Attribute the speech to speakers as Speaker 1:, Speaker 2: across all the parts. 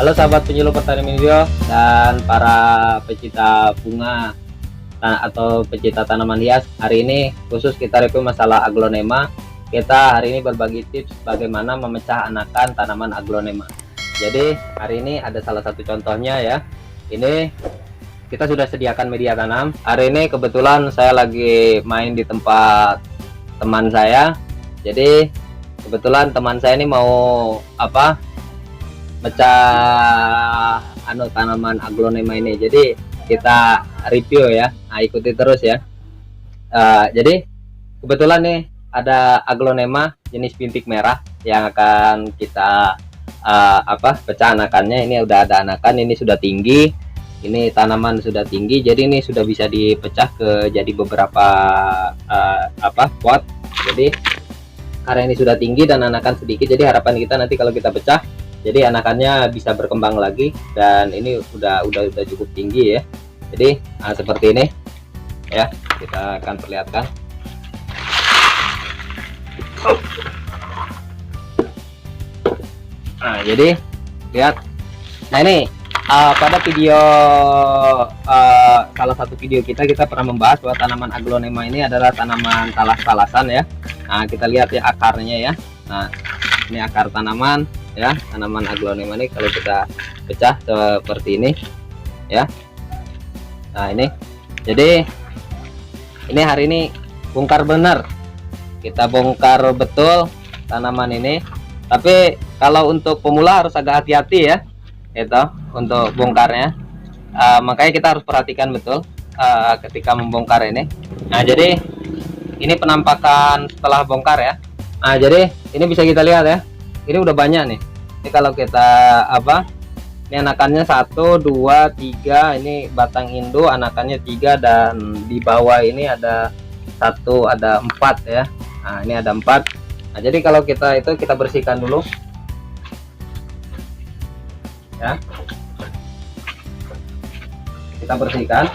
Speaker 1: Halo sahabat penyuluh pertanian video dan para pecinta bunga atau pecinta tanaman hias. Hari ini khusus kita review masalah aglonema. Kita hari ini berbagi tips bagaimana memecah anakan tanaman aglonema. Jadi hari ini ada salah satu contohnya ya. Ini kita sudah sediakan media tanam. Hari ini kebetulan saya lagi main di tempat teman saya. Jadi kebetulan teman saya ini mau mecah tanaman aglonema ini. Jadi kita review ya. Nah, ikuti terus ya. Jadi kebetulan nih ada aglonema jenis bintik merah yang akan kita pecah anakannya. Ini udah ada anakan, ini sudah tinggi, ini tanaman sudah tinggi, jadi ini sudah bisa dipecah ke jadi beberapa pot. Jadi karena ini sudah tinggi dan anakan sedikit, jadi harapan kita nanti kalau kita pecah jadi anakannya bisa berkembang lagi, dan ini udah cukup tinggi ya. Jadi seperti ini ya, kita akan perlihatkan. Nah, jadi lihat. Nah, ini pada video salah satu video kita pernah membahas bahwa tanaman aglonema ini adalah tanaman talas-talasan ya. Nah, kita lihat ya akarnya ya. Nah, ini akar tanaman ya, tanaman aglonema ini kalau kita pecah seperti ini ya. Nah, ini jadi ini hari ini bongkar bener, kita bongkar betul tanaman ini. Tapi kalau untuk pemula harus agak hati-hati ya itu untuk bongkarnya. Makanya kita harus perhatikan betul ketika membongkar ini. Nah, jadi ini penampakan setelah bongkar ya. Nah, jadi ini bisa kita lihat ya, ini udah banyak nih. Ini kalau kita ini anakannya 1, 2, 3, ini batang induk anakannya 3, dan di bawah ini ada 1, ada 4 ya. Nah, ini ada 4. Nah, jadi kalau kita bersihkan dulu ya, kita bersihkan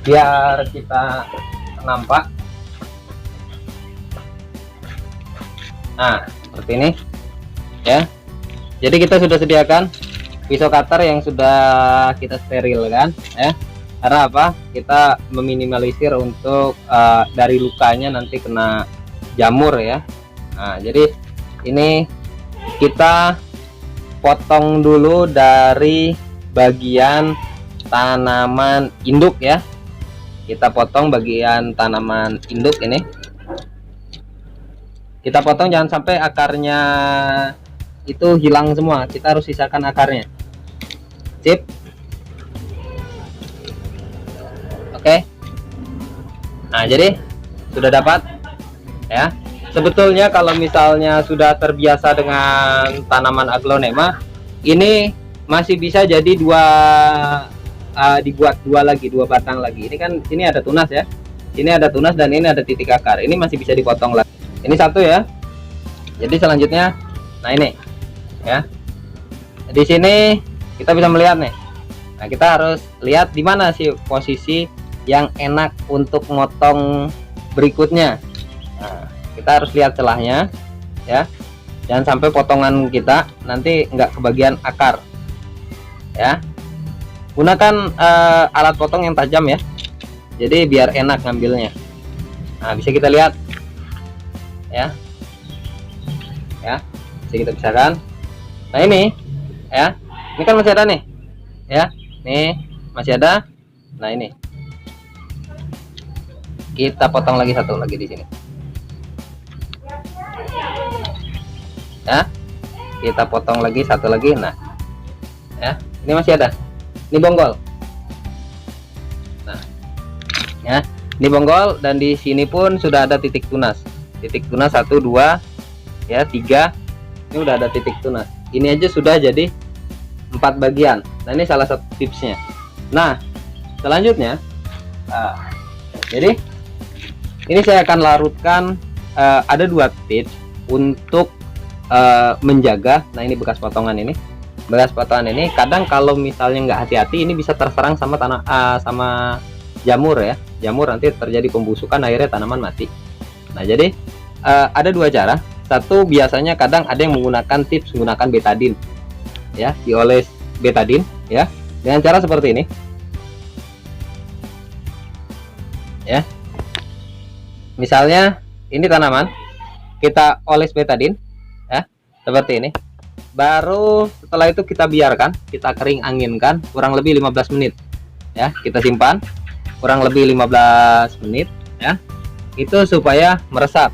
Speaker 1: biar kita nampak. Nah, seperti ini ya. Jadi kita sudah sediakan pisau cutter yang sudah kita sterilkan ya. Karena apa? Kita meminimalisir untuk dari lukanya nanti kena jamur ya. Nah, jadi ini kita potong dulu dari bagian tanaman induk ya. Kita potong bagian tanaman induk ini. Kita potong jangan sampai akarnya itu hilang semua, kita harus sisakan akarnya. Sip. Oke. Nah, jadi sudah dapat ya. Sebetulnya kalau misalnya sudah terbiasa dengan tanaman aglonema, ini masih bisa jadi dibuat dua batang lagi. Ini kan sini ada tunas ya, ini ada tunas dan ini ada titik akar. Ini masih bisa dipotong lagi. Ini satu ya. Jadi selanjutnya, nah ini ya, di sini kita bisa melihat nih. Nah, kita harus lihat di mana sih posisi yang enak untuk motong berikutnya. Nah, kita harus lihat celahnya ya, jangan sampai potongan kita nanti nggak kebagian akar ya. Gunakan alat potong yang tajam ya, jadi biar enak ngambilnya. Nah, bisa kita lihat ya, bisa kita pisahkan. Nah, ini ya, ini kan masih ada nih ya, nih masih ada. Nah, ini kita potong lagi satu lagi di sini ya, kita potong lagi satu lagi. Nah ya, ini masih ada, ini bonggol. Nah ya, ini bonggol, dan di sini pun sudah ada titik tunas 1, 2 ya, 3. Ini udah ada titik tunas. Ini aja sudah jadi 4 bagian. Nah, ini salah satu tipsnya. Nah, selanjutnya jadi ini saya akan larutkan ada 2 tips untuk menjaga. Nah, ini bekas potongan ini. Kadang kalau misalnya nggak hati-hati, ini bisa terserang sama sama jamur ya. Jamur, nanti terjadi pembusukan, akhirnya tanaman mati. Nah, jadi ada 2 cara. Satu, biasanya kadang ada yang menggunakan tips menggunakan betadine. ya, dioles betadin ya, dengan cara seperti ini ya. Misalnya ini tanaman kita oles betadin ya, seperti ini. Baru setelah itu kita biarkan, kita kering anginkan kurang lebih 15 menit ya, kita simpan kurang lebih 15 menit ya, itu supaya meresap.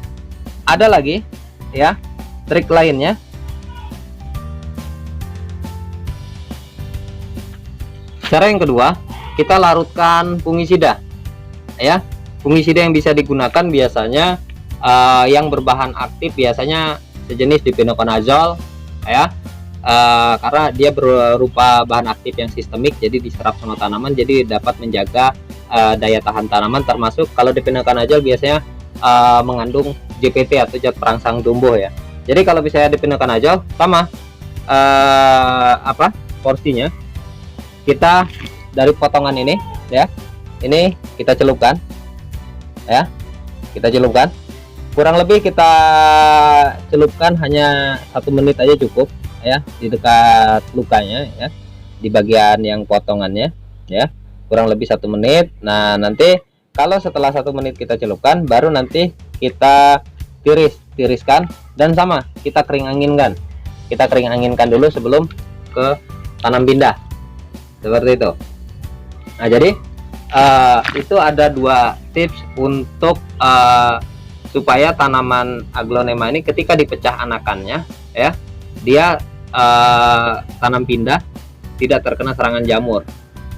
Speaker 1: Ada lagi ya trik lainnya. Cara yang kedua, kita larutkan fungisida ya. Fungisida yang bisa digunakan biasanya yang berbahan aktif biasanya sejenis difenoconazole ya, karena dia berupa bahan aktif yang sistemik, jadi diserap sama tanaman, jadi dapat menjaga daya tahan tanaman. Termasuk kalau difenoconazole biasanya mengandung JPT atau zat perangsang tumbuh ya. Jadi kalau misalnya difenoconazole sama porsinya, kita dari potongan ini ya, ini kita celupkan ya, kita celupkan kurang lebih kita celupkan hanya 1 menit aja cukup ya, di dekat lukanya ya, di bagian yang potongannya ya, kurang lebih 1 menit. Nah nanti kalau setelah 1 menit kita celupkan, baru nanti kita tiriskan dan sama kita kering anginkan dulu sebelum ke tanam pindah seperti itu. Nah jadi itu ada 2 tips untuk supaya tanaman aglonema ini ketika dipecah anakannya ya, dia tanam pindah tidak terkena serangan jamur,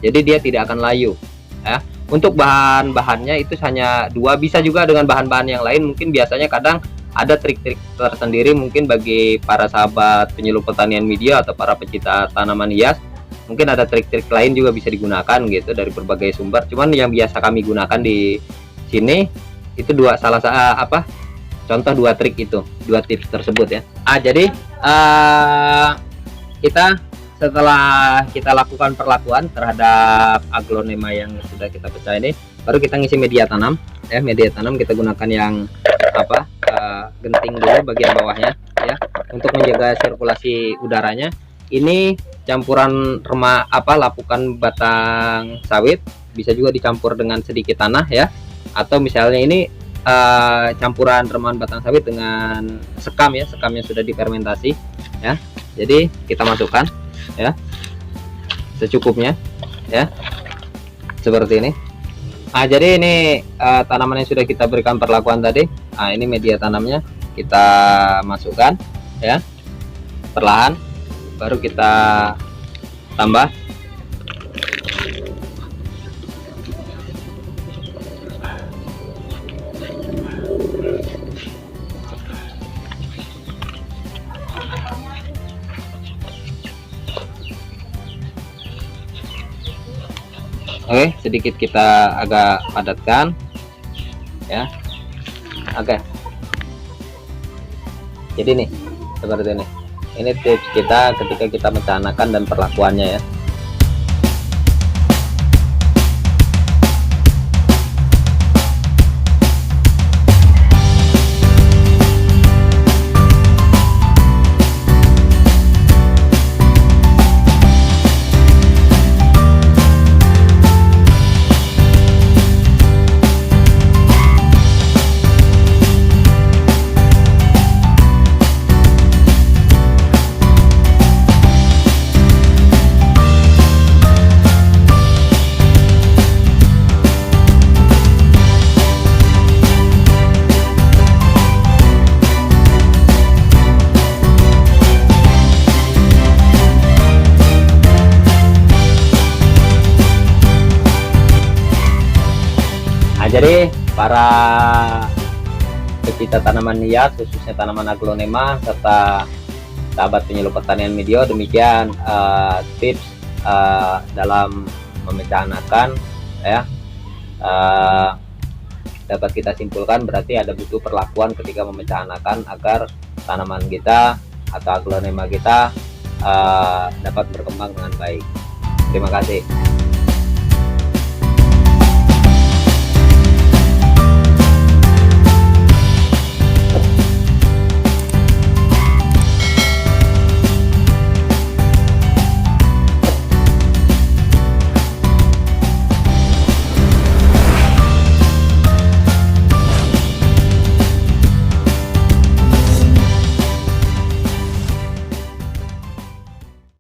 Speaker 1: jadi dia tidak akan layu ya. Untuk bahan-bahannya itu hanya 2, bisa juga dengan bahan-bahan yang lain. Mungkin biasanya kadang ada trik-trik tersendiri mungkin bagi para sahabat penyuluh pertanian media atau para pecinta tanaman hias. Mungkin ada trik-trik lain juga bisa digunakan gitu dari berbagai sumber. Cuman yang biasa kami gunakan di sini itu contoh 2 trik itu, 2 tips tersebut ya. Jadi kita setelah kita lakukan perlakuan terhadap aglonema yang sudah kita pecah ini, baru kita ngisi media tanam ya. Media tanam kita gunakan yang genting dulu bagian bawahnya ya, untuk menjaga sirkulasi udaranya. Ini campuran lapukan batang sawit, bisa juga dicampur dengan sedikit tanah ya, atau misalnya ini campuran remahan batang sawit dengan sekam ya, sekam yang sudah difermentasi ya. Jadi kita masukkan ya secukupnya ya, seperti ini. Jadi ini tanaman yang sudah kita berikan perlakuan tadi. Ini media tanamnya kita masukkan ya, perlahan, baru kita tambah. Oke, sedikit kita agak padatkan ya. Oke, jadi nih seperti ini. Ini tips kita ketika kita mencanakan dan perlakuannya ya. Jadi para pecinta tanaman hias, khususnya tanaman aglonema serta sahabat penyuluh pertanian media, demikian tips dalam memecah anakan ya. Dapat kita simpulkan berarti ada butuh perlakuan ketika memecah anakan agar tanaman kita atau aglonema kita dapat berkembang dengan baik. Terima kasih.